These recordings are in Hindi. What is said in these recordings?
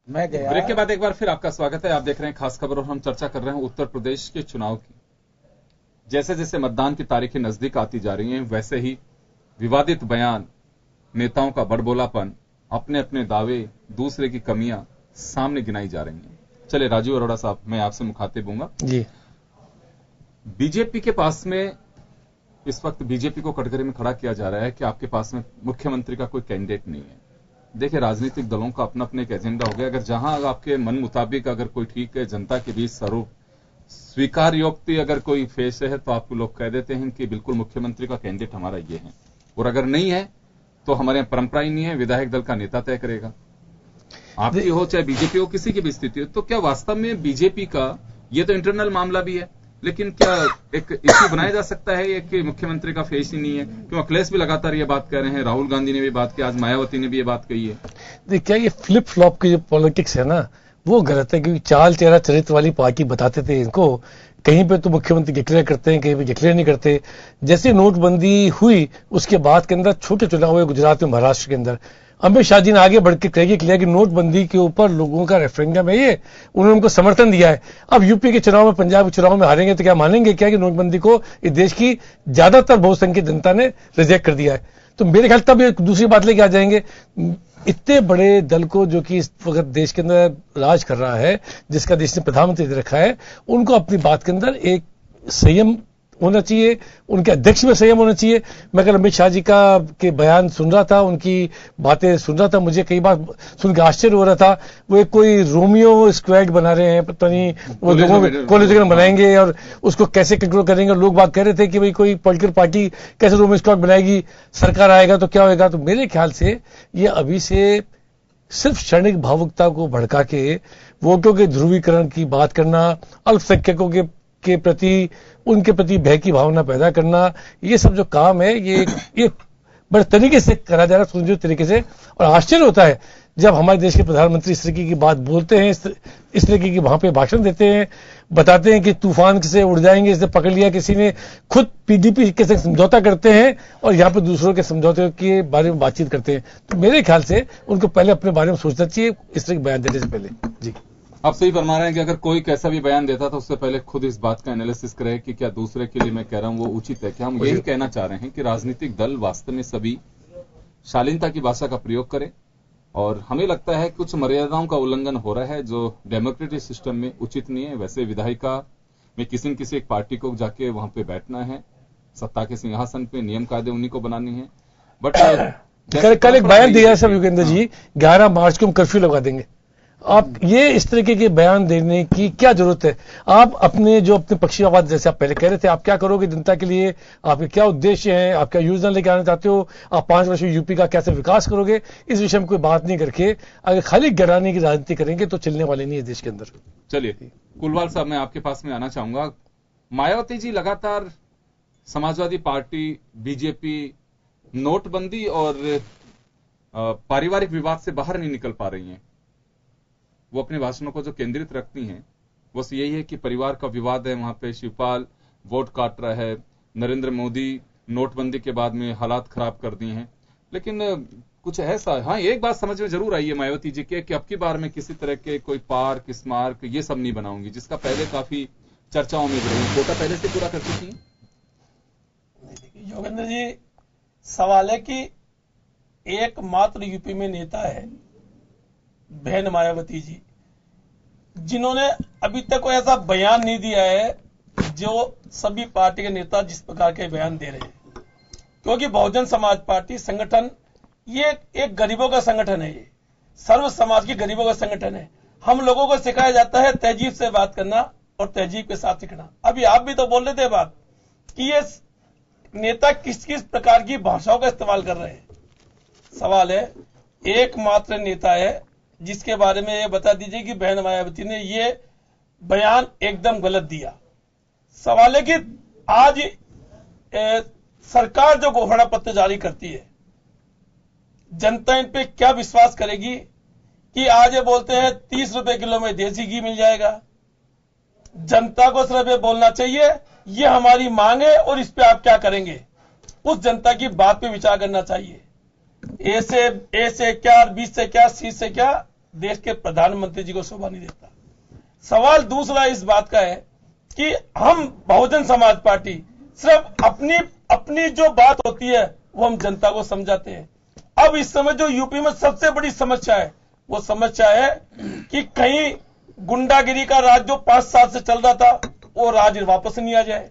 मैं गया। ब्रेक के बाद एक बार फिर आपका स्वागत है। आप देख रहे हैं खास खबर और हम चर्चा कर रहे हैं उत्तर प्रदेश के चुनाव की। जैसे जैसे मतदान की तारीखें नजदीक आती जा रही हैं, वैसे ही विवादित बयान, नेताओं का बड़बोलापन, अपने अपने दावे, दूसरे की कमियां सामने गिनाई जा रही हैं। चले राजीव अरोड़ा साहब, मैं आपसे मुखातिब हूंगा जी। बीजेपी के पास में इस वक्त बीजेपी को कटघरे में खड़ा किया जा रहा है कि आपके पास में मुख्यमंत्री का कोई कैंडिडेट नहीं है। देखिए, राजनीतिक दलों का अपना अपना एक एजेंडा हो गया। अगर जहां आपके मन मुताबिक अगर कोई ठीक है, जनता के बीच स्वरूप स्वीकार योग्य अगर कोई फेस है, तो आपको लोग कह देते हैं कि बिल्कुल मुख्यमंत्री का कैंडिडेट हमारा ये है, और अगर नहीं है तो हमारे यहां परंपरा ही नहीं है, विधायक दल का नेता तय करेगा। आपकी हो चाहे बीजेपी हो, किसी की भी स्थिति हो। तो क्या वास्तव में बीजेपी का ये तो इंटरनल मामला भी है, लेकिन क्या एक इश्यू बनाया जा सकता है ये कि मुख्यमंत्री का फेस ही नहीं है? क्यों अखिलेश भी लगातार ये बात कर रहे हैं, राहुल गांधी ने भी बात की, आज मायावती ने भी ये बात कही है। देखिए, क्या ये फ्लिप फ्लॉप की जो पॉलिटिक्स है ना, वो गलत है। क्योंकि चाल चेहरा चरित्र वाली पार्टी बताते थे इनको, कहीं पे तो मुख्यमंत्री डिक्लेयर करते हैं, कहीं पे डिक्लेयर नहीं करते। जैसे नोटबंदी हुई उसके बाद के अंदर छोटे चुनाव हुए गुजरात में, महाराष्ट्र के अंदर, अमित शाह जी ने आगे बढ़ के किया कि नोटबंदी के ऊपर लोगों का रेफरेंडम है, ये उन्होंने उनको समर्थन दिया है। अब यूपी के चुनाव में, पंजाब के चुनाव में हारेंगे तो क्या मानेंगे क्या कि नोटबंदी को इस देश की ज्यादातर बहुसंख्यक जनता ने रिजेक्ट कर दिया है? तो मेरे ख्याल तब एक दूसरी बात लेके आ जाएंगे। इतने बड़े दल को जो कि इस वक्त देश के अंदर राज कर रहा है, जिसका देश ने प्रधानमंत्री दे रखा है, उनको अपनी बात के अंदर एक संयम होना चाहिए, उनके अध्यक्ष में संयम होना चाहिए। मैं कल अमित शाह जी का के बयान सुन रहा था, उनकी बातें सुन रहा था, मुझे कई बार सुन के आश्चर्य हो रहा था। वो एक कोई रोमियो स्क्वाड बना रहे हैं, पता नहीं वो लोगों में कॉलेज बनाएंगे और उसको कैसे कंट्रोल करेंगे। लोग बात कह रहे थे कि भाई कोई पॉलिटिकल पार्टी कैसे रोमियो स्क्वाड बनाएगी, सरकार आएगा तो क्या होगा। तो मेरे ख्याल से ये अभी से सिर्फ क्षणिक भावुकता को भड़का के वोटों के ध्रुवीकरण की बात करना, अल्पसंख्यकों के प्रति, उनके प्रति भय की भावना पैदा करना, ये सब जो काम है ये बड़े तरीके से करा जा रहा है, सुनियोजित तरीके से। और आश्चर्य होता है जब हमारे देश के प्रधानमंत्री इस तरीके की बात बोलते हैं, इस तरीके की वहां पे भाषण देते हैं, बताते हैं कि तूफान से उड़ जाएंगे, इसे पकड़ लिया किसी ने, खुद पीडीपी के साथ समझौता करते हैं और यहाँ पे दूसरों के समझौते के बारे में बातचीत करते हैं। तो मेरे ख्याल से उनको पहले अपने बारे में सोचना चाहिए इस तरह के बयान देने से पहले। जी, आप सही फरमा रहे हैं कि अगर कोई कैसा भी बयान देता था उससे पहले खुद इस बात का एनालिसिस करे कि क्या दूसरे के लिए मैं कह रहा हूं वो उचित है क्या। हम यही कहना चाह रहे हैं कि राजनीतिक दल वास्तव में सभी शालीनता की भाषा का प्रयोग करें, और हमें लगता है कुछ मर्यादाओं का उल्लंघन हो रहा है जो डेमोक्रेटिक सिस्टम में उचित नहीं है। वैसे विधायिका में किसी न किसी एक पार्टी को जाके वहां पे बैठना है, सत्ता के सिंहासन पे, नियम कायदे उन्हीं को बनानी है। बट कल एक बयान दिया है सब योगेंद्र जी, 11 मार्च को हम कर्फ्यू लगा देंगे। आप ये इस तरीके के बयान देने की क्या जरूरत है? आप अपने जो अपने पक्षीवाद, जैसे आप पहले कह रहे थे, आप क्या करोगे जनता के लिए, आपके क्या उद्देश्य हैं, आप क्या योजना लेके आना चाहते हो, आप 5 वर्ष में यूपी का कैसे विकास करोगे, इस विषय में कोई बात नहीं करके अगर खाली गिराने की राजनीति करेंगे तो चलने वाले नहीं है देश के अंदर। चलिए कुलवाल साहब, मैं आपके पास में आना चाहूंगा। मायावती जी लगातार समाजवादी पार्टी, बीजेपी, नोटबंदी और पारिवारिक विवाद से बाहर नहीं निकल पा रही हैं। वो अपने भाषणों को जो केंद्रित रखती हैं वो यही है कि परिवार का विवाद है, वहां पे शिवपाल वोट काट रहा है, नरेंद्र मोदी नोटबंदी के बाद में हालात खराब कर दिए हैं। लेकिन कुछ ऐसा, हाँ, एक बात समझ में जरूर आई है मायावती जी के कि अब की बार में किसी तरह के कोई पार्क, स्मारक ये सब नहीं बनाऊंगी, जिसका पहले काफी चर्चाओं में रही। कोटा पहले से पूरा करती थी। योगेंद्र जी, सवाल है कि एकमात्र यूपी में नेता है बहन मायावती जी, जिन्होंने अभी तक कोई ऐसा बयान नहीं दिया है जो सभी पार्टी के नेता जिस प्रकार के बयान दे रहे हैं। क्योंकि बहुजन समाज पार्टी संगठन ये एक गरीबों का संगठन है, ये सर्व समाज के गरीबों का संगठन है। हम लोगों को सिखाया जाता है तहजीब से बात करना और तहजीब के साथ सीखना। अभी आप भी तो बोल रहे थे बात कि ये नेता किस किस प्रकार की भाषाओं का इस्तेमाल कर रहे हैं। सवाल है, एकमात्र नेता है जिसके बारे में ये बता दीजिए कि बहन मायावती ने ये बयान एकदम गलत दिया। सवाल है कि आज सरकार जो घोषणा पत्र जारी करती है, जनता इन पे क्या विश्वास करेगी कि आज ये बोलते हैं 30 रुपए किलो में देसी घी मिल जाएगा। जनता को सिर्फ ये बोलना चाहिए ये हमारी मांग है और इस पे आप क्या करेंगे, उस जनता की बात पे विचार करना चाहिए। ए से क्या, बी से क्या, सी से क्या, देश के प्रधानमंत्री जी को शोभा नहीं देता। सवाल दूसरा इस बात का है कि हम बहुजन समाज पार्टी सिर्फ अपनी जो बात होती है वो हम जनता को समझाते हैं। अब इस समय जो यूपी में सबसे बड़ी समस्या है वो समस्या है कि कहीं गुंडागिरी का राज जो 5 साल से चल रहा था वो राज वापस नहीं आ जाए।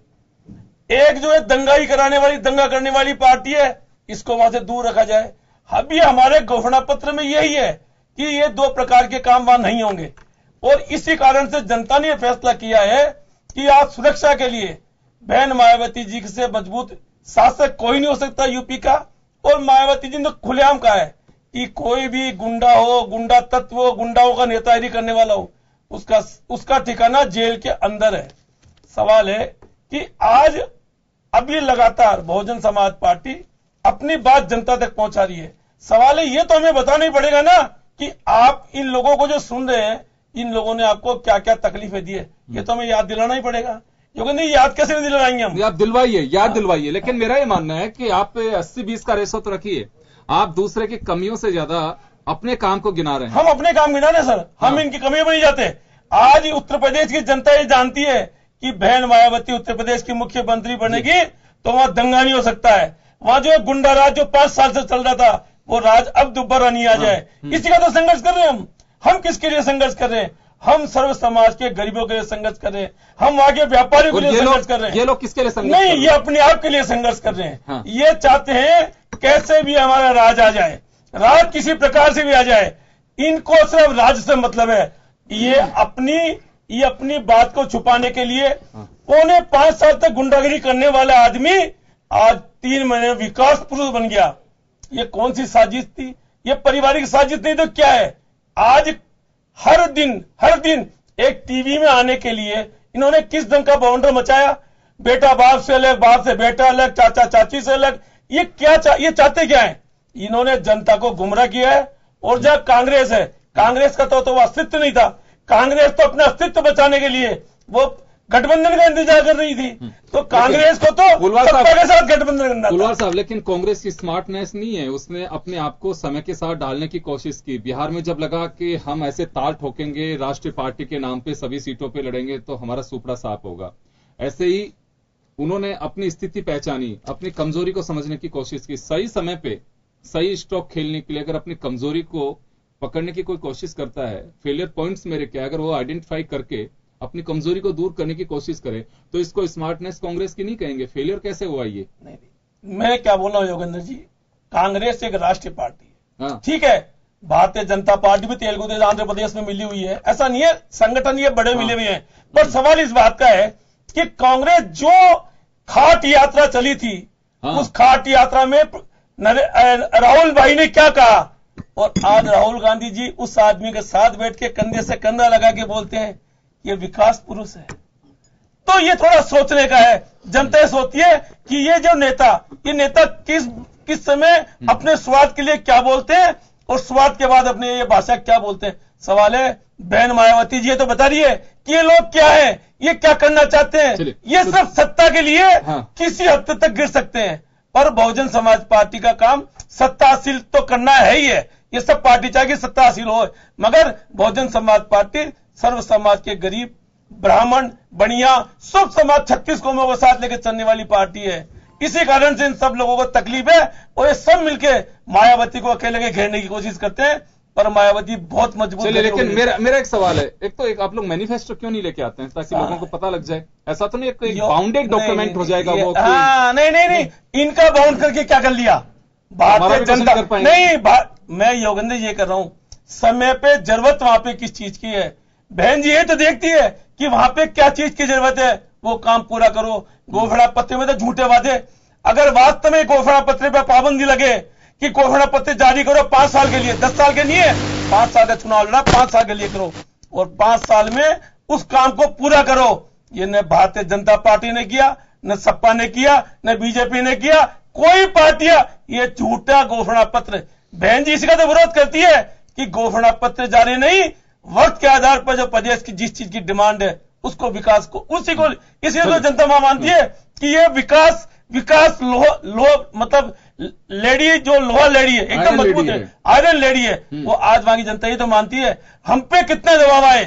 एक जो है दंगा करने वाली पार्टी है, इसको वहां से दूर रखा जाए। अभी हमारे घोषणा पत्र में यही है कि ये 2 प्रकार के काम वहां नहीं होंगे और इसी कारण से जनता ने यह फैसला किया है कि आज सुरक्षा के लिए बहन मायावती जी से मजबूत शासक कोई नहीं हो सकता यूपी का। और मायावती जी ने खुलेआम कहा है कि कोई भी गुंडा हो, गुंडा तत्व हो, गुंडाओं का नेतागिरी करने वाला हो, उसका ठिकाना जेल के अंदर है। सवाल है कि आज अभी लगातार बहुजन समाज पार्टी अपनी बात जनता तक पहुंचा रही है। सवाल है ये तो हमें बताना ही पड़ेगा ना कि आप इन लोगों को जो सुन रहे हैं, इन लोगों ने आपको क्या क्या तकलीफें दी है, ये तो हमें याद दिलाना ही पड़ेगा। क्योंकि नहीं याद कैसे नहीं दिलाएंगे हम? आप याद दिलवाइए। लेकिन मेरा ये मानना है कि आप 80-20 का रेशो तो रखिए, आप दूसरे की कमियों से ज्यादा अपने काम को गिना रहे हैं। हम अपने काम गिना रहे सर, हम इनकी कमियों में नहीं जाते। आज उत्तर प्रदेश की जनता ये जानती है कि बहन मायावती उत्तर प्रदेश की मुख्यमंत्री बनेगी तो वहां दंगा नहीं हो सकता है। वहां जो गुंडा राज जो 5 साल से चल रहा था वो राज अब दोबारा नहीं आ जाए। इसी का तो संघर्ष कर रहे हैं हम किसके लिए संघर्ष कर रहे हैं? हम सर्व समाज के गरीबों के लिए संघर्ष कर रहे हैं, हम वहां के व्यापारियों के लिए संघर्ष कर रहे हैं। ये लोग किसके लिए संघर्ष नहीं, ये अपने आप के लिए संघर्ष कर रहे हैं। हाँ। ये चाहते हैं कैसे भी हमारा राज आ जाए, राज किसी प्रकार से भी आ जाए, इनको सिर्फ राज से मतलब है। ये अपनी बात को छुपाने के लिए 5.25 साल तक गुंडागिरी करने वाला आदमी आज 3 महीने विकास पुरुष बन गया। ये कौन सी साजिश थी? ये पारिवारिक साजिश नहीं तो क्या है? आज हर दिन एक टीवी में आने के लिए इन्होंने किस ढंग का बवंडर मचाया। बेटा बाप से अलग, बाप से बेटा अलग, चाचा चाची से अलग। ये चाहते क्या है? इन्होंने जनता को गुमराह किया है। और जहां कांग्रेस है, कांग्रेस का तो अस्तित्व नहीं था। कांग्रेस तो अपना अस्तित्व बचाने के लिए वो गठबंधन का इंतजार कर रही थी, तो कांग्रेस को तो सत्ता के साथ गठबंधन करना था। गुलवार साहब, लेकिन कांग्रेस की स्मार्टनेस नहीं है, उसने अपने आप को समय के साथ डालने की कोशिश की। बिहार में जब लगा कि हम ऐसे ताल ठोकेंगे, राष्ट्रीय पार्टी के नाम पे सभी सीटों पे लड़ेंगे तो हमारा सुपड़ा साफ होगा, ऐसे ही उन्होंने अपनी स्थिति पहचानी, अपनी कमजोरी को समझने की कोशिश की। सही समय पे सही स्ट्रोक खेलने के लिए अगर अपनी कमजोरी को पकड़ने की कोई कोशिश करता है, फेलियर पॉइंट्स मेरे क्या, अगर वो आइडेंटिफाई करके अपनी कमजोरी को दूर करने की कोशिश करे तो इसको स्मार्टनेस कांग्रेस की नहीं कहेंगे। फेलियर कैसे हुआ ये? नहीं, मैं क्या बोल रहा हूं योगेंद्र जी, कांग्रेस एक राष्ट्रीय पार्टी है। हाँ। ठीक है, भारतीय जनता पार्टी भी तेलुगु देश आंध्र प्रदेश में मिली हुई है, ऐसा नहीं है, संगठन ये बड़े मिले हुए हैं। पर सवाल इस बात का है कि कांग्रेस जो खाट यात्रा चली थी, उस खाट यात्रा में राहुल भाई ने क्या कहा, और आज राहुल गांधी जी उस आदमी के साथ बैठ के कंधे से कंधा लगा के बोलते हैं ये विकास पुरुष है। तो ये थोड़ा सोचने का है। जनता ये सोचती है कि ये नेता किस समय अपने स्वार्थ के लिए क्या बोलते हैं और स्वार्थ के बाद अपने ये भाषा क्या बोलते हैं। सवाल है, बहन मायावती जी ये तो बता रही है कि ये लोग क्या है, ये क्या करना चाहते हैं। ये सिर्फ सत्ता के लिए किसी हद तक गिर सकते हैं, पर बहुजन समाज पार्टी का काम सत्ता हासिल तो करना है ही है। ये सब पार्टी चाहे सत्ता हासिल हो, मगर बहुजन समाज पार्टी सर्व समाज के गरीब, ब्राह्मण, बनिया, सब समाज 36 कौमों को साथ लेकर चलने वाली पार्टी है। इसी कारण से इन सब लोगों को तकलीफ है और ये सब मिलके मायावती को अकेले घेरने की कोशिश करते हैं, पर मायावती बहुत मजबूत है। लेकिन मेरा एक सवाल है, एक आप लोग मैनिफेस्टो क्यों नहीं लेके आते हैं ताकि लोगों को पता लग जाए? ऐसा तो नहीं एक बाउंडेड डॉक्यूमेंट हो जाएगा वो? नहीं, इनका बाउंड करके क्या कर लिया भारतीय जनता? नहीं, मैं योगेंद्र ये कर रहा हूं, समय पे जरूरत वहां पे किस चीज की है, बहन जी ये तो देखती है कि वहां पे क्या चीज की जरूरत है, वो काम पूरा करो। घोषणा पत्र में तो झूठे वादे, अगर वास्तव में घोषणा पत्र पे पाबंदी लगे कि घोषणा पत्र जारी करो 5 साल के लिए, 10 साल के नहीं है, 5 साल का चुनाव लड़ा, 5 साल के लिए करो और 5 साल में उस काम को पूरा करो। ये न भारतीय जनता पार्टी ने किया, न सपा ने किया, न बीजेपी ने किया, कोई पार्टियां ये झूठा घोषणा पत्र। बहन जी इसी का तो विरोध करती है कि घोषणा पत्र जारी नहीं, वक्त के आधार पर जो प्रदेश की जिस चीज की डिमांड है उसको विकास को उसी को, इसलिए तो जनता मानती है कि ये विकास मतलब लेडी है, जो लोहा लेडी है, एकदम आयरन मजबूत लेडी है, है। आयरन लेडी है, वो आज वहां की जनता ये तो मानती है। हम पे कितने दबाव आए,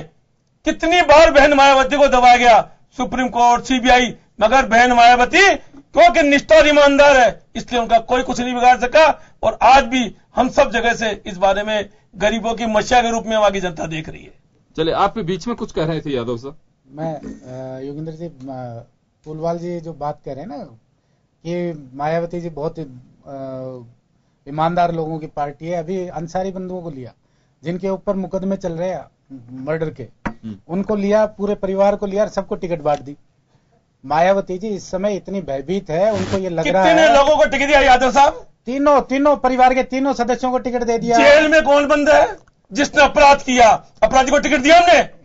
कितनी बार बहन मायावती को दबाया गया, सुप्रीम कोर्ट, सीबीआई, मगर बहन मायावती क्योंकि निष्ठा और ईमानदार है, इसलिए उनका कोई कुछ नहीं बिगाड़ सका। और आज भी हम सब जगह से इस बारे में गरीबों की मसीहा के रूप में वहां की जनता देख रही है। चलिए, आप बीच में कुछ कह रहे थे यादव साहब। मैं योगेंद्र जी, पुलवाल जी जो बात कर रहे हैं ना कि मायावती जी बहुत ईमानदार लोगों की पार्टी है। अभी अंसारी बंधुओं को लिया, जिनके ऊपर मुकदमे चल रहे हैं मर्डर के, उनको लिया, पूरे परिवार को लिया और सबको टिकट बांट दी। मायावती जी इस समय इतनी भयभीत है, उनको ये लग रहा है कितने लोगों को टिकट दिया यादव साहब? तीनों परिवार के तीनों सदस्यों को टिकट दे दिया। जेल में कौन बंद है? जिसने अपराध किया, अपराधी को टिकट दिया हमने?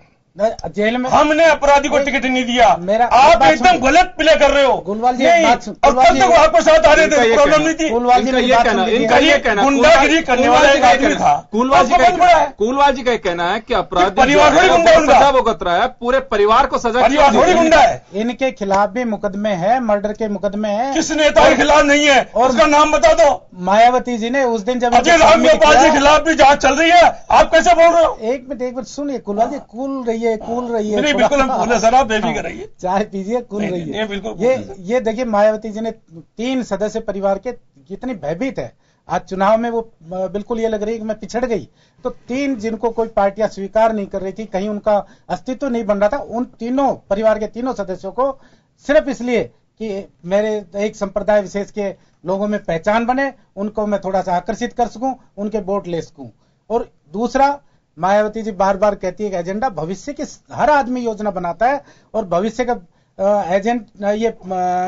जेल में हमने अपराधी को टिकट नहीं दिया। आप बात एकदम सुनिए। गलत प्ले कर रहे हो। गुलवाल जी, नहीं, बात सुन- और गुलवाल कब जी- तक वो आपको साथ आ रहे इनका थे, ये प्रॉब्लम कहना- नहीं थी। कुलवाल जी इनका मेरी ये बात कहना सुन लीजिए। इनका ये कहना गुंडागिरी करने वाला एक आदमी था। कुलवाल जी आपको कौन पड़ा है? कुलवाल जी का एक कहना है कि अपराधी परिवार जो है, थोड़ी वो गुंडा उनका। सजा भुगत रहा है, पूरे परिवार को सजा परिवार क्यों थोड़ी दी? गुंडा है। इनके खिलाफ भी मुकदमे हैं, मर्डर के मुकदमे हैं। किस नेता के खिलाफ नहीं है? और- उसका नाम बता दो। मायावती जी ने उस दिन जब अजय रामगोपाल जी के खिलाफ भी जांच चल रही है, आप कैसे बोल रहे हो? एक मिनट सुनिए कुलवाल जी, कूल रहिए नहीं, बिल्कुल हम बोले सर, आप बेफिक्र रहिए। चाय पीजिए, कूल नहीं, रहिए। नहीं, बिल्कुल ये देखिए, मायावती जी ने 3 सदस्य परिवार के कितनी भयभीत है। आज चुनाव में वो बिल्कुल ये लग रही है कि मैं पिछड़ गई। तो 3 जिनको कोई पार्टियां स्वीकार नहीं कर रही थी, कहीं उनका अस्तित्व नहीं बन रहा था, उन तीनों परिवार के तीनों सदस्यों को सिर्फ इसलिए कि मेरे एक संप्रदाय विशेष के लोगों में पहचान बने, उनको मैं थोड़ा सा आकर्षित कर सकूं, उनके वोट ले सकूं। और दूसरा, मायावती जी बार बार कहती है कि एजेंडा भविष्य की, हर आदमी योजना बनाता है और भविष्य का एजेंट, ये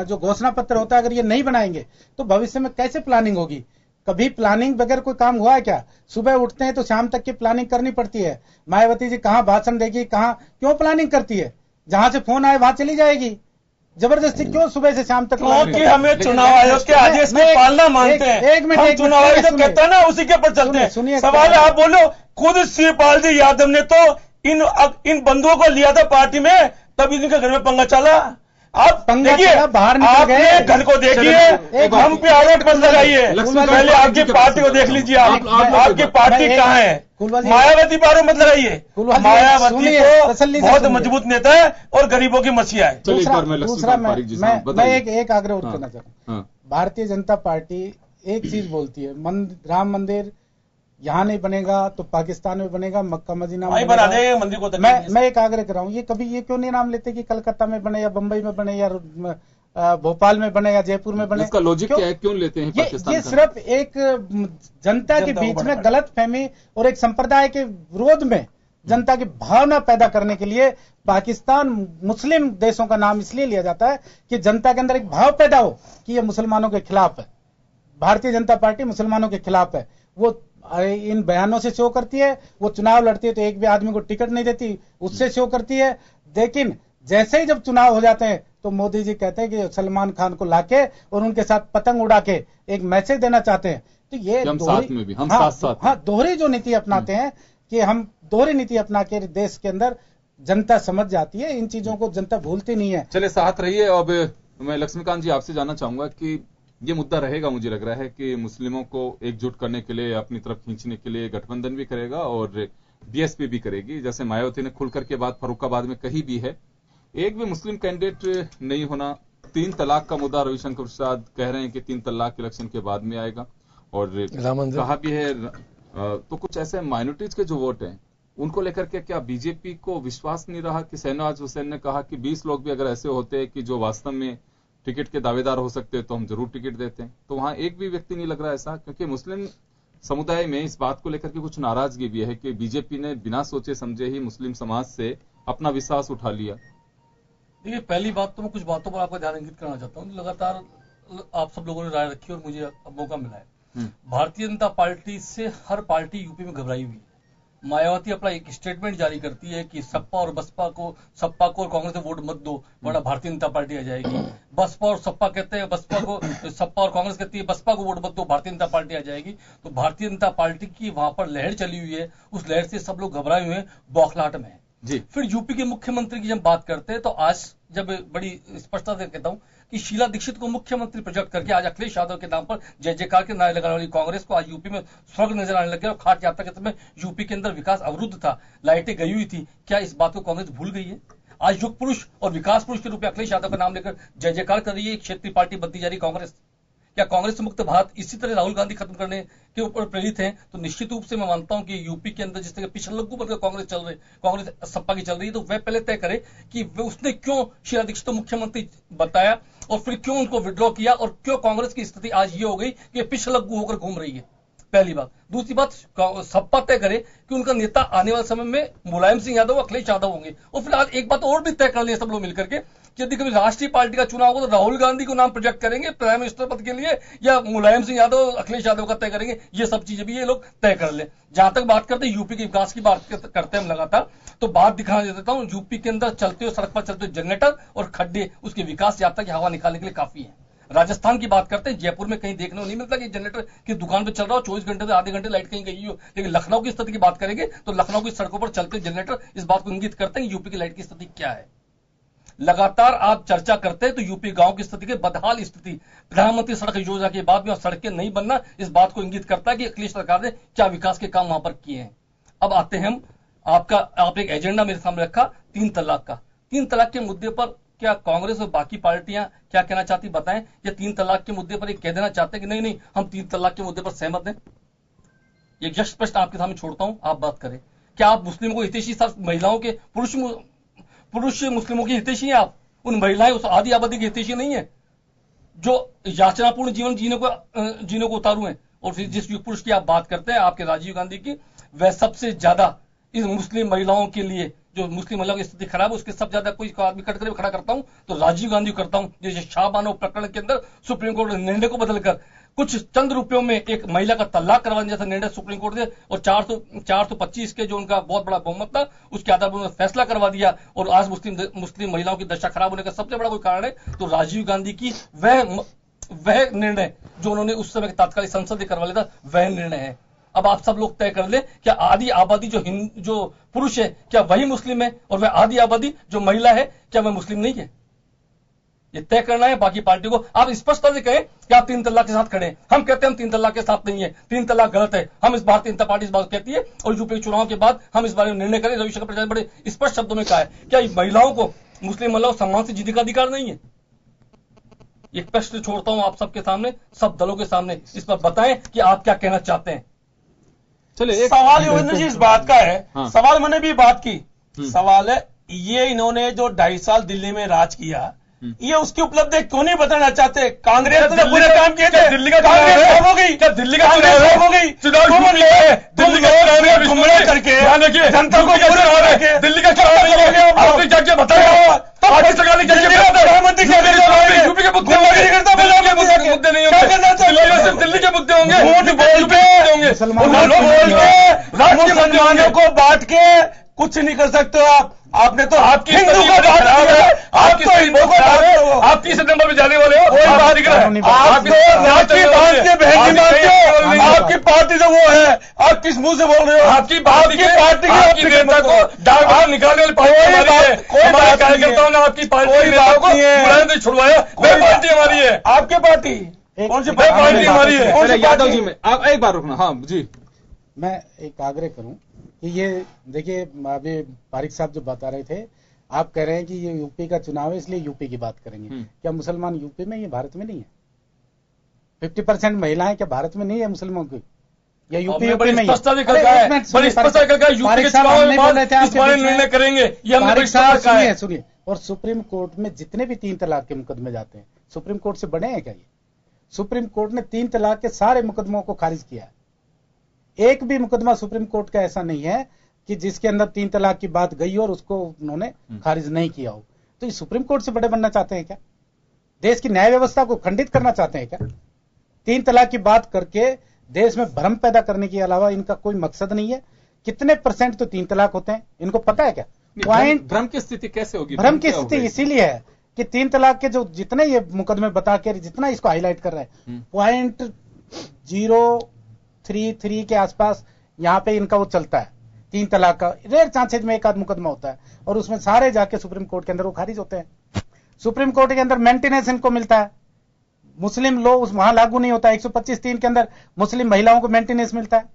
जो घोषणा पत्र होता है, अगर ये नहीं बनाएंगे तो भविष्य में कैसे प्लानिंग होगी? कभी प्लानिंग बगैर कोई काम हुआ है क्या? सुबह उठते हैं तो शाम तक की प्लानिंग करनी पड़ती है। मायावती जी कहां भाषण देगी, कहां, क्यों प्लानिंग करती है? जहां से फोन आए वहां चली जाएगी। जबरदस्ती क्यों सुबह से शाम तक? क्योंकि हमें चुनाव आयोग के आदेश की पालना मानते हैं। एक मिनट, हम एक चुनाव मिनट, आयोग जो सुनिए। कहता है ना, उसी के ऊपर चलते हैं। सुनिए, सवाल है, आप बोलो, खुद शिवपाल जी यादव ने तो इन बंधुओं को लिया था पार्टी में, तब इनके घर में पंगा चला। आप पंगा देखिए, चला, बाहर निकल आपने गए। घर को देखिए, हम पे आरोप मत लगाइए। लक्ष्मीकांत पहले जी आपकी के पार्टी को पास देख लीजिए। आपकी पार्टी मैं- कहाँ है? कुलवाल जी- मायावती पर आरोप मत लगाइए। कुलवाल जी, मायावती सुनिए, तो तसल्ली से बहुत सुनिए। मजबूत नेता है और गरीबों की मसीहा है। चलिए, एक बार मैं दूसरा लक्ष्मीकांत पारिक जी से मैं बताइए। एक आग्रह और हाँ, करना चाहता हूँ। हाँ। भारतीय जनता पार्टी एक चीज बोलती है, राम मंदिर यहाँ नहीं बनेगा तो पाकिस्तान में बनेगा, मक्का मदीना वहीं में बना बनेगा। देंगे मंदिर को। तकलीफ नहीं। मैं एक आग्रह कर रहा हूँ, ये कभी ये क्यों नहीं नाम लेते कि कलकत्ता में बने या बंबई में बने या भोपाल में बने या जयपुर में बने? इसका लॉजिक क्या है, क्यों लेते हैं ये पाकिस्तान का? सिर्फ एक जनता के जनता को बीच में बढ़ावा। गलत फहमी और एक संप्रदाय के विरोध में जनता की भावना पैदा करने के लिए पाकिस्तान मुस्लिम देशों का नाम इसलिए लिया जाता है कि जनता के अंदर एक भाव पैदा हो कि ये मुसलमानों के खिलाफ है। भारतीय जनता पार्टी मुसलमानों के खिलाफ है। वो इन बयानों से शो करती है, वो चुनाव लड़ती है तो एक भी आदमी को टिकट नहीं देती, उससे शो करती है। लेकिन जैसे ही जब चुनाव हो जाते हैं तो मोदी जी कहते हैं कि सलमान खान को लाके और उनके साथ पतंग उड़ा के एक मैसेज देना चाहते हैं। तो ये हम दोहरी- साथ में भी, हम हाँ, साथ-साथ हाँ, दोहरी जो नीति अपनाते हैं कि हम दोहरी नीति अपना के देश के अंदर जनता समझ जाती है, इन चीजों को जनता भूलती नहीं है। चलिए, साथ रहिए। अब मैं लक्ष्मीकांत जी आपसे जानना चाहूंगा कि ये मुद्दा रहेगा, मुझे लग रहा है कि मुस्लिमों को एकजुट करने के लिए, अपनी तरफ खींचने के लिए गठबंधन भी करेगा और बीएसपी भी करेगी, जैसे मायावती ने खुलकर के बात फर्रुखाबाद में कही भी है। एक भी मुस्लिम कैंडिडेट नहीं होना। 3 तलाक का मुद्दा रविशंकर प्रसाद कह रहे हैं कि 3 तलाक इलेक्शन के बाद में आएगा, और राम मंदिर कहा भी है। तो कुछ ऐसे माइनॉरिटीज के जो वोट हैं उनको लेकर के क्या बीजेपी को विश्वास नहीं रहा कि शहनवाज हुसैन ने कहा कि 20 लोग भी अगर ऐसे होते हैं कि जो वास्तव में टिकट के दावेदार हो सकते हैं तो हम जरूर टिकट देते हैं। तो वहां एक भी व्यक्ति नहीं लग रहा ऐसा, क्योंकि मुस्लिम समुदाय में इस बात को लेकर के कुछ नाराजगी भी है कि बीजेपी ने बिना सोचे समझे ही मुस्लिम समाज से अपना विश्वास उठा लिया। देखिए, पहली बात तो मैं कुछ बातों पर आपका ध्यान इंगित करना चाहता हूँ। लगातार आप सब लोगों ने राय रखी और मुझे अब मौका मिला है। भारतीय जनता पार्टी से हर पार्टी यूपी में घबराई हुई है। मायावती अपना एक स्टेटमेंट जारी करती है कि सपा और कांग्रेस को वोट मत दो वरना भारतीय जनता पार्टी आ जाएगी। बसपा और सपा कहते हैं, सपा और कांग्रेस कहती है बसपा को वोट मत दो, भारतीय जनता पार्टी आ जाएगी। तो भारतीय जनता पार्टी की वहां पर लहर चली हुई है, उस लहर से सब लोग घबराए हुए हैं, बौखलाहट में है। जी। फिर यूपी के मुख्यमंत्री की जब बात करते हैं तो आज जब बड़ी स्पष्टता से कहता हूं कि शीला दीक्षित को मुख्यमंत्री प्रोजेक्ट करके आज अखिलेश यादव के नाम पर जय जयकार के नारे लगाने वाली कांग्रेस को आज यूपी में स्वर्ग नजर आने लग गया और खाट यात्रा के समय यूपी के अंदर विकास अवरुद्ध था, लाइटें गई हुई थी। क्या इस बात को कांग्रेस भूल गई है? आज युग पुरुष और विकास पुरुष के रूप में अखिलेश यादव का नाम लेकर जय जयकार कर रही है एक क्षेत्रीय पार्टी बनती जा रही कांग्रेस। क्या कांग्रेस मुक्त भारत इसी तरह राहुल गांधी खत्म करने के ऊपर प्रेरित हैं? तो निश्चित रूप से मैं मानता हूं कि यूपी के अंदर जिस तरह पिछलग्गू बनकर कांग्रेस चल रही, कांग्रेस सपा की चल रही है, तो वह पहले तय करे कि उसने क्यों शीला दीक्षित को मुख्यमंत्री बताया और फिर क्यों उनको विड्रॉ किया और क्यों कांग्रेस की स्थिति आज ये हो गई कि पिछलग्गू होकर घूम रही है। पहली बात। दूसरी बात, सपा तय करे कि उनका नेता आने वाले समय में मुलायम सिंह यादव, अखिलेश यादव होंगे। और फिर आज एक बात और भी तय कर लें सब लोग मिलकर के कि यदि कभी राष्ट्रीय पार्टी का चुनाव होगा तो राहुल गांधी को नाम प्रोजेक्ट करेंगे प्राइम मिनिस्टर पद के लिए या मुलायम सिंह यादव, अखिलेश यादव का तय करेंगे। ये सब चीजें भी ये लोग तय कर ले। जहां तक बात करते हैं यूपी के विकास की बात करते हैं हम लगातार, तो बात दिखाना देता हूं, यूपी के अंदर चलते हुए सड़क पर चलते हुए जनरेटर और खड्डे उसके विकास यात्रा की हवा निकालने के लिए काफी है। राजस्थान की बात करते हैं, जयपुर में कहीं देखने को नहीं मिलता कि जनरेटर की दुकान पे चल रहा हो 24 घंटे से आधे घंटे लाइट कहीं गई हो। लेकिन लखनऊ की स्थिति की बात करेंगे तो लखनऊ की सड़कों पर चलते जनरेटर इस बात को इंगित करते हैं यूपी की लाइट की स्थिति क्या है। लगातार आप चर्चा करते हैं तो यूपी गांव की स्थिति की बदहाल स्थिति, प्रधानमंत्री सड़क योजना के बाद में सड़कें नहीं बनना इस बात को इंगित करता है कि अखिलेश सरकार ने क्या विकास के काम वहां पर किए हैं। अब आते हैं हम, आप एक एजेंडा मेरे सामने रखा 3 तलाक का। 3 तलाक के मुद्दे पर क्या कांग्रेस और बाकी पार्टियां क्या कहना चाहती बताएं, या 3 तलाक के मुद्दे पर एक कह देना चाहते हैं कि नहीं हम 3 तलाक के मुद्दे पर सहमत हैं? एक जस्ट प्रश्न आपके सामने छोड़ता हूं, आप बात करें। क्या आप मुस्लिमों को हितैषी, महिलाओं के पुरुष मुस्लिमों की हितैषी हैं? आप उन महिलाएं उस आदि आबादी की हितैषी नहीं है जो याचनापूर्ण जीवन जीने को उतारू हैं? और फिर जिस युग पुरुष की आप बात करते हैं आपके राजीव गांधी की, वह सबसे ज्यादा इस मुस्लिम महिलाओं के लिए, जो मुस्लिम महिलाओं की स्थिति खराब है उसके सबसे ज्यादा कोई आदमी कटकर खड़ा करता हूं तो राजीव गांधी करता हूं। जैसे शाहबानो प्रकरण के अंदर सुप्रीम कोर्ट ने निर्णय को बदलकर कुछ चंद रुपयों में एक महिला का तलाक करवाने जैसा निर्णय सुप्रीम कोर्ट ने, और 425 के जो उनका बहुत बड़ा बहुमत था उसके आधार पर उन्होंने फैसला करवा दिया। और आज मुस्लिम महिलाओं की दशा खराब होने का सबसे बड़ा कोई कारण है तो राजीव गांधी की वह निर्णय जो उन्होंने उस समय तात्कालिक संसद करवा लिया था, वह निर्णय है। अब आप सब लोग तय कर ले, क्या आधी आबादी जो पुरुष है क्या वही मुस्लिम है, और वह आधी आबादी जो महिला है क्या वह मुस्लिम नहीं है? ये तय करना है बाकी पार्टी को। आप स्पष्टता से कहें कि आप 3 तलाक के साथ खड़े हैं। हम कहते हैं हम 3 तलाक के साथ नहीं है, 3 तलाक गलत है। हम इस भारतीय जनता पार्टी इस बात कहती है और यूपी चुनाव के बाद हम इस बारे में निर्णय करें। रविशंकर प्रसाद बड़े स्पष्ट शब्दों में कहा है, क्या महिलाओं को, मुस्लिम महिलाओं को सम्मान से जीने का अधिकार नहीं है? एक प्रश्न छोड़ता हूं आप सबके सामने, सब दलों के सामने, इस पर बताएं कि आप क्या कहना चाहते हैं। चलिए, सवाल योगेंद्र जी इस बात का है, हाँ। सवाल मैंने भी बात की, सवाल है ये इन्होंने जो 2.5 साल दिल्ली में राज किया, ये उसकी उपलब्धि क्यों नहीं बताना चाहते? कांग्रेस ने पूरे काम किए थे, दिल्ली का कांग्रेस हो गई, क्या दिल्ली का कांग्रेस हो गई? दिल्ली का गुमराह करके जनता को दिल्ली का क्या बताया? प्रधानमंत्री यूपी के मुद्दे नहीं होंगे, दिल्ली के मुद्दे होंगे, वोट बोल के मुसलमानों को बांट के कुछ नहीं कर सकते हो आपने तो आपकी हिंदू को बात किया, आप तो हिंदू को बात, आप 30 सितंबर में जाने वाले हो, कोई बात नहीं कर रहा है, आप राखी बांध के बहन की मानते हो, आपकी पार्टी तो वो है, आप किस मुंह से बोल रहे हो? आपकी पार्टी की नेता को डाक बाहर निकालने वाली पार्टी हमारे कार्यकर्ताओं ने आपकी पार्टी के नेता को मुलायम से छुड़वाया, वह पार्टी हमारी है। आपकी पार्टी कौन सी पार्टी हमारी है? यादव जी में आप एक बार रुकना। हाँ जी, मैं एक आग्रह करूं कि ये देखिए, अभी पारिक साहब जो बता रहे थे, आप कह रहे हैं कि ये यूपी का चुनाव है इसलिए यूपी की बात करेंगे। क्या मुसलमान यूपी में, ये भारत में नहीं है? 50% महिलाएं क्या भारत में नहीं है मुसलमानों की, या यूपी में ही? निर्णय करेंगे सुनिए। और सुप्रीम कोर्ट में जितने भी 3 तलाक के मुकदमे जाते हैं, सुप्रीम कोर्ट से बड़े हैं क्या ये? सुप्रीम कोर्ट ने 3 तलाक के सारे मुकदमों को खारिज किया है। एक भी मुकदमा सुप्रीम कोर्ट का ऐसा नहीं है कि जिसके अंदर 3 तलाक की बात गई और उसको उन्होंने खारिज नहीं किया हो। तो ये सुप्रीम कोर्ट से बड़े बनना चाहते हैं क्या? देश की न्याय व्यवस्था को खंडित करना चाहते हैं क्या? 3 तलाक की बात करके देश में भ्रम पैदा करने के अलावा इनका कोई मकसद नहीं है। कितने % तो 3 तलाक होते हैं, इनको पता है क्या? पॉइंट भ्रम की स्थिति कैसे होगी? भ्रम की स्थिति इसीलिए है कि 3 तलाक के जो जितने ये मुकदमे बता के जितना इसको हाईलाइट कर रहे हैं, 0.033 के आसपास यहां पे इनका वो चलता है 3 तलाक का रेयर चांसेज में एक आध मुकदमा होता है, और उसमें सारे जाके सुप्रीम कोर्ट के अंदर वो खारिज होते हैं। सुप्रीम कोर्ट के अंदर मेंटेनेंस इनको मिलता है, मुस्लिम लॉ वहां लागू नहीं होता। 125(3) के अंदर मुस्लिम महिलाओं को मेंटेनेंस मिलता है,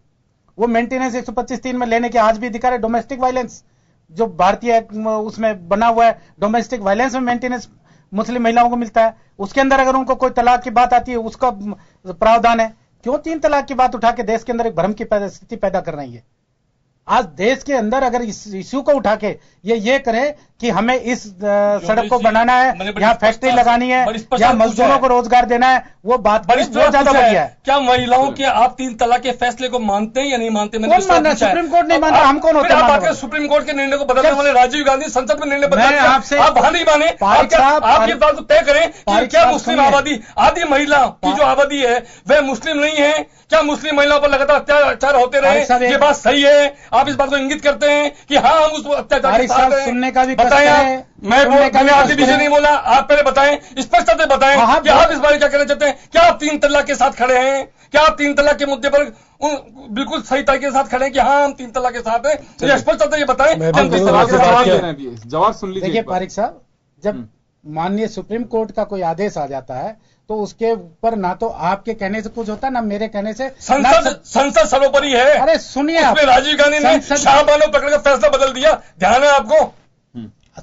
वो मेंटेनेंस 125(3) में लेने के आज भी अधिकार है। डोमेस्टिक वायलेंस जो भारतीय उसमें बना हुआ है, डोमेस्टिक वायलेंस में मेंटेनेंस मुस्लिम महिलाओं को मिलता है। उसके अंदर अगर उनको कोई तलाक की बात आती है उसका प्रावधान है। क्यों 3 तलाक की बात उठा के देश के अंदर एक भ्रम की स्थिति पैदा कर रही है? आज देश के अंदर अगर इस इश्यू को उठा के ये करें कि हमें इस सड़क को बनाना है, यहाँ फैक्ट्री लगानी है, या मजदूरों को रोजगार देना है, वो बात बहुत ज्यादा बढ़िया है। क्या महिलाओं के आप 3 तलाक के फैसले को मानते हैं या नहीं मानते? कौन मानना है? सुप्रीम कोर्ट नहीं मानता, हम कौन होते हैं? सुप्रीम कोर्ट के निर्णय को बदलने वाले राजीव गांधी संसद में निर्णय बदल दिया, आपसे आप वहां नहीं माने। आप ये बात तय करें कि क्या मुस्लिम आबादी, आधी महिला की जो आबादी है वह मुस्लिम नहीं है? क्या मुस्लिम महिलाओं पर लगातार अत्याचार होते रहे? ये बात सही है? आप इस बात को इंगित करते हैं कि हाँ हम उस अत्याचार के साथ हैं? सुनने का भी बताएं। मैं आधी विषय नहीं बोला, आप पहले बताएं, स्पष्टता से बताएं कि आप इस बारे में क्या कहना चाहते हैं। क्या आप 3 तलाक के साथ खड़े हैं? क्या आप 3 तलाक के मुद्दे पर बिल्कुल सही तरीके के साथ खड़े हैं कि हाँ हम 3 तलाक के साथ हैं? ये स्पष्टता ये बताएं। जवाब सुन लीजिए। देखिए पारिक साहब, जब माननीय सुप्रीम कोर्ट का कोई आदेश आ जाता है तो उसके ऊपर ना तो आपके कहने से कुछ होता है, ना मेरे कहने से। संसद सर्वोपरि है। अरे सुनिए, राजीव गांधी ने शाहबानो पकड़ कर फैसला बदल दिया, ध्यान है आपको?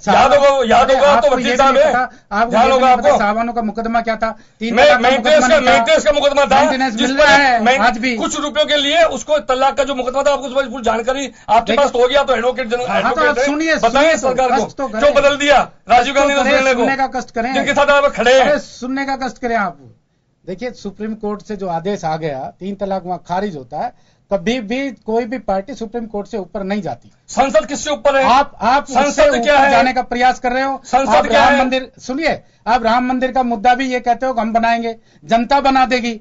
याद होगा तो वकील साहब है, ध्यान होगा आपको। साहबानों का मुकदमा क्या था? मेंटेनेंस का मुकदमा था, जिसमें आज भी कुछ रुपयों के लिए उसको तलाक का जो मुकदमा था, आपको जानकारी आपके पास तो हो गया। तो एडवोकेट जनरल सुनिए, बताइए सरकार को क्यों बदल दिया राजीव गांधी ने निर्णय को? सुनने का कष्ट करें, जिनके साथ आप खड़े हैं, सुनने का कष्ट करें आप। देखिए, सुप्रीम कोर्ट से जो आदेश आ गया, 3 तलाक वहां खारिज होता है। कभी भी कोई भी पार्टी सुप्रीम कोर्ट से ऊपर नहीं जाती। संसद किससे ऊपर है? आप संसद क्या है? जाने का प्रयास कर रहे हो। संसद क्या है? मंदिर सुनिए, आप राम मंदिर का मुद्दा भी ये कहते हो कि हम बनाएंगे, जनता बना देगी।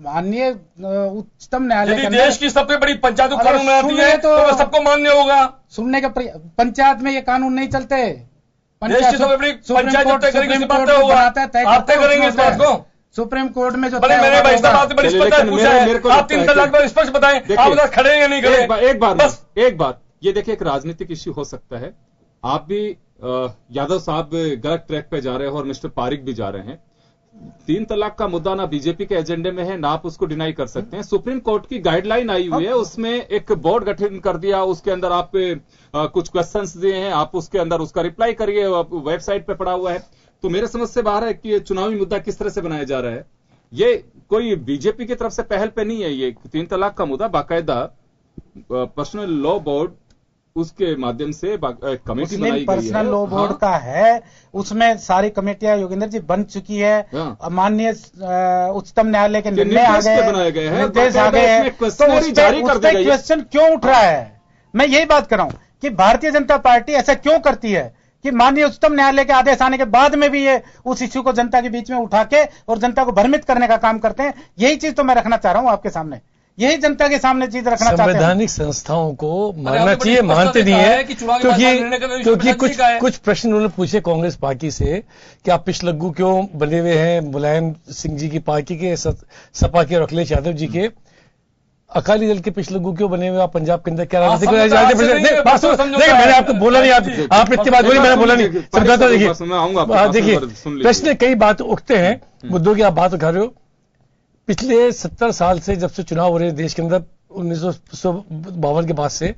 माननीय उच्चतम न्यायालय यदि देश की सबसे बड़ी पंचायत कानून बनाती है तो सबको मान्य होगा। सुनने का पंचायत में ये कानून नहीं चलते। देश की सबसे बड़ी पंचायत तय करेगी, बात होगा, आप तय करेंगे इस बात को। सुप्रीम कोर्ट में जो मैंने बात बड़ी स्पष्ट पूछा है, आप 3 तलाक पर स्पष्ट बताएं, आप उधर खड़े हैं या नहीं खड़े? एक बात ये देखिए, एक राजनीतिक इश्यू हो सकता है। आप भी यादव साहब गलत ट्रैक पे जा रहे हो और मिस्टर पारिक भी जा रहे हैं। 3 तलाक का मुद्दा ना बीजेपी के एजेंडे में है, ना आप उसको डिनाई कर सकते हैं। सुप्रीम कोर्ट की गाइडलाइन आई हुई है, उसमें एक बोर्ड गठन कर दिया, उसके अंदर आप कुछ क्वेश्चंस दिए हैं, आप उसके अंदर उसका रिप्लाई करिए, वेबसाइट पे पड़ा हुआ है। तो मेरे समझ से बाहर है कि ये चुनावी मुद्दा किस तरह से बनाया जा रहा है। ये कोई बीजेपी की तरफ से पहल पे नहीं है। ये 3 तलाक का मुद्दा बाकायदा पर्सनल लॉ बोर्ड उसके माध्यम से कमेटी बनाई गई है। पर्सनल लॉ बोर्ड का है, उसमें सारी कमेटियां योगेंद्र जी बन चुकी है। माननीय उच्चतम न्यायालय के निर्णय आ गए, निर्देश आ गए हैं, तो उस पर क्वेश्चन क्यों उठ रहा है? मैं यही बात कर रहा हूं कि भारतीय जनता पार्टी ऐसा क्यों करती है कि माननीय उच्चतम न्यायालय के आदेश आने के बाद में भी ये उस इश्यू को जनता के बीच में उठा के और जनता को भ्रमित करने का काम करते हैं। यही चीज तो मैं रखना चाह रहा हूं आपके सामने, यही जनता के सामने चीज रखना चाहते हैं। संवैधानिक संस्थाओं को मानना चाहिए, मानते नहीं है, क्योंकि कुछ प्रश्न उन्होंने पूछे कांग्रेस पार्टी से कि आप पिछलग्गू क्यों बने हुए हैं मुलायम सिंह जी की पार्टी के, सपा के और अखिलेश यादव जी के। अकाली दल के पिछलग्गू क्यों बने हुए आप पंजाब के अंदर? क्या राजनीतिक देखिए, मैंने आपको बोला नहीं, आप इतनी बात बोली, मैंने बोला नहीं, समझाता। देखिए प्रश्न कई बात उठते हैं, मुद्दों की आप बात उठा रहे हो। पिछले 70 साल से जब से चुनाव हो रहे हैं देश के अंदर 1952 के बाद से,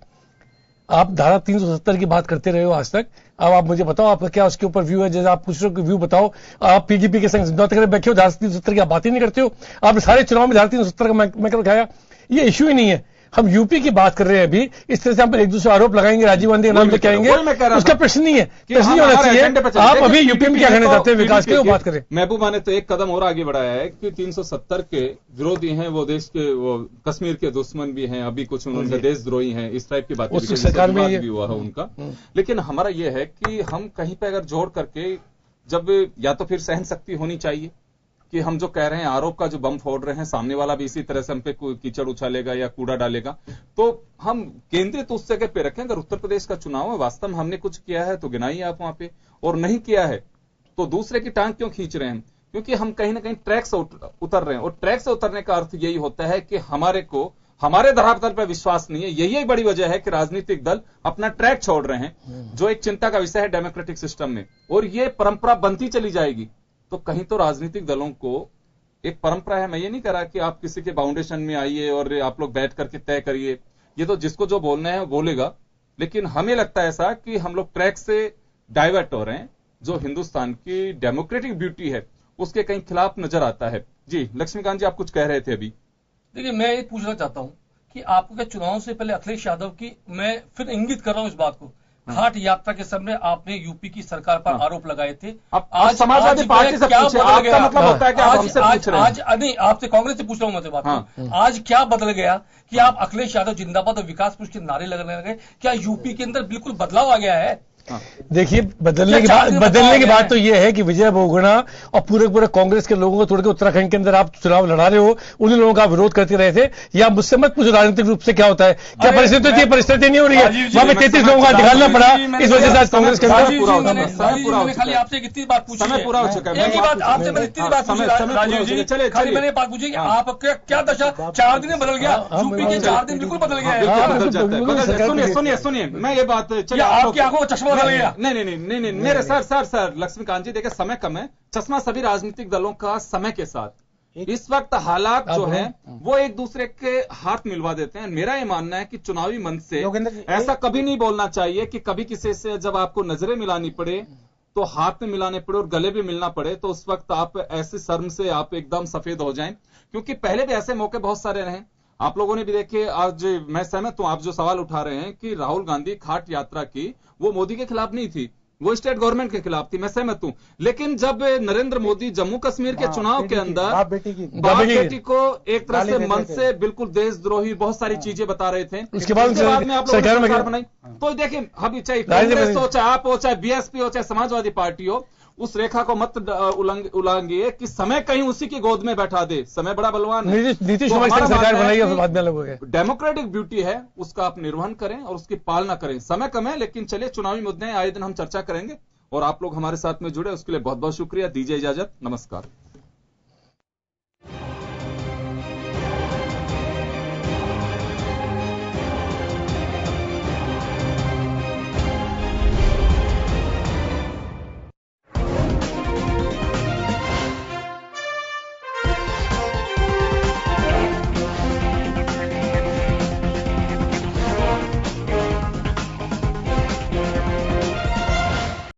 आप धारा 370 की बात करते रहे हो आज तक। अब आप मुझे बताओ आपका क्या उसके ऊपर व्यू है? जैसे आप पूछ रहे हो कि व्यू बताओ, आप पीडीपी के संग समझौता करके बैठे हो, धारा 370 की आप बात ही नहीं करते हो। आपने सारे चुनाव में धारा 370 का मैं उठाया, ये इश्यू ही नहीं है। हम यूपी की बात कर रहे हैं अभी, इस तरह से हम एक दूसरे आरोप लगाएंगे, राजीव गांधी के नाम लेके आएंगे, उसका प्रश्न नहीं है, प्रश्न नहीं होना चाहिए। आप अभी यूपी में क्या कहना चाहते हैं विकास के, वो बात करें। महबूबा ने तो एक कदम और आगे बढ़ाया है कि 370 के विरोधी हैं, वो देश के, वो कश्मीर के दुश्मन भी हैं, अभी कुछ उन्होंने देशद्रोही हैं, इस टाइप की बात सरकार में भी हुआ है उनका। लेकिन हमारा ये है कि हम कहीं पे अगर जोड़ करके, जब या तो फिर सहन शक्ति होनी चाहिए कि हम जो कह रहे हैं, आरोप का जो बम फोड़ रहे हैं, सामने वाला भी इसी तरह से हम पे कीचड़ उछालेगा या कूड़ा डालेगा, तो हम केंद्रित उस जगह पे रखें। अगर उत्तर प्रदेश का चुनाव है, वास्तव में हमने कुछ किया है तो गिनाइए आप वहां पे, और नहीं किया है तो दूसरे की टांग क्यों खींच रहे हैं? क्योंकि हम कहीं ना कहीं ट्रैक से उतर रहे हैं, और ट्रैक से उतरने का अर्थ यही होता है कि हमारे को हमारे धरातल पर विश्वास नहीं है। यही बड़ी वजह है कि राजनीतिक दल अपना ट्रैक छोड़ रहे हैं, जो एक चिंता का विषय है डेमोक्रेटिक सिस्टम में, और ये परंपरा बनती चली जाएगी। तो कहीं तो राजनीतिक दलों को एक परंपरा है, मैं ये नहीं कह रहा कि आप किसी के फाउंडेशन में आइए और आप लोग बैठ करके तय करिए, ये तो जिसको जो बोलना है बोलेगा, लेकिन हमें लगता है ऐसा कि हम लोग ट्रैक से डाइवर्ट हो रहे हैं, जो हिंदुस्तान की डेमोक्रेटिक ब्यूटी है उसके कहीं खिलाफ नजर आता है। जी लक्ष्मीकांत जी, आप कुछ कह रहे थे अभी। देखिए, मैं ये पूछना चाहता हूं कि आपको क्या चुनाव से पहले अखिलेश यादव की, मैं फिर इंगित कर रहा हूं इस बात को, घाट यात्रा के समय आपने यूपी की सरकार पर आरोप लगाए थे। अब आज समाजवादी पार्टी से पूछे, आपका मतलब होता है कि आप हमसे पूछ रहे हैं। आज नहीं, आपसे कांग्रेस से पूछ रहा हूं मैं बात। आज क्या बदल गया कि आप अखिलेश यादव जिंदाबाद और विकास पुरुष के नारे लगने लगे? क्या यूपी के अंदर बिल्कुल बदलाव आ गया है? देखिए, बदलने की बात तो यह है कि विजय बहुगुणा और पूरे कांग्रेस के लोगों को छोड़ के उत्तराखंड के अंदर आप चुनाव लड़ा रहे हो, उन्हीं लोगों का विरोध करते रहे थे। या मुझसे मत पूछो राजनीतिक रूप से क्या होता है, क्या परिस्थिति होती है, परिस्थिति नहीं हो रही है। वहां पे 33 लोगों का निकालना पड़ा, इस वजह से आज कांग्रेस के अंदर मैंने खाली आपसे इतनी बात पूछी, समय पूरा हो चुका है। एक ही बात आपसे मैंने इतनी बात पूछी राजीव जी, खाली मैंने बात पूछी कि आपका क्या दशा 4 दिन में बदल गया? यूपी के 4 दिन बिल्कुल बदल गया। सुनिए, मैं ये बात, आपकी आंखों का चश्मा बदल गया। नहीं, मेरे सर लक्ष्मीकांत जी, देखिए समय कम है, चश्मा सभी राजनीतिक दलों का समय के साथ। इस वक्त हालात जो है वो एक दूसरे के हाथ मिलवा देते हैं। मेरा ये मानना है कि चुनावी मंच से ऐसा कभी नहीं बोलना चाहिए कि कभी किसी से जब आपको नजरें मिलानी पड़े तो हाथ में मिलाने पड़े और गले भी मिलना पड़े, तो उस वक्त आप ऐसे शर्म से आप एकदम सफेद हो जाएं, क्योंकि पहले भी ऐसे मौके बहुत सारे रहे। आप लोगों ने भी देखे, आज मैं सहमत हूं आप जो सवाल उठा रहे हैं कि राहुल गांधी खाट यात्रा की, वो मोदी के खिलाफ नहीं थी, वो स्टेट गवर्नमेंट के खिलाफ थी, मैं सहमत हूं। लेकिन जब नरेंद्र मोदी जम्मू कश्मीर के चुनाव के अंदर बाप बेटी को एक तरह से मन से बिल्कुल देशद्रोही बहुत सारी चीजें बता रहे थे, उसके बाद में आप लोगों ने सरकार बनाई। तो देखिए, अभी चाहे कांग्रेस हो, चाहे आप हो, चाहे बीएसपी हो, चाहे समाजवादी पार्टी हो, उस रेखा को मत उल्लंघिए कि समय कहीं उसी की गोद में बैठा दे। समय बड़ा बलवान है। नीतीश कुमार की सरकार बनाई है, बाद में अलग हो गए। डेमोक्रेटिक ब्यूटी है, उसका आप निर्वहन करें और उसकी पालना करें। समय कम है, लेकिन चलिए चुनावी मुद्दे आए दिन हम चर्चा करेंगे, और आप लोग हमारे साथ में जुड़े उसके लिए बहुत बहुत शुक्रिया। दीजिए इजाजत, नमस्कार।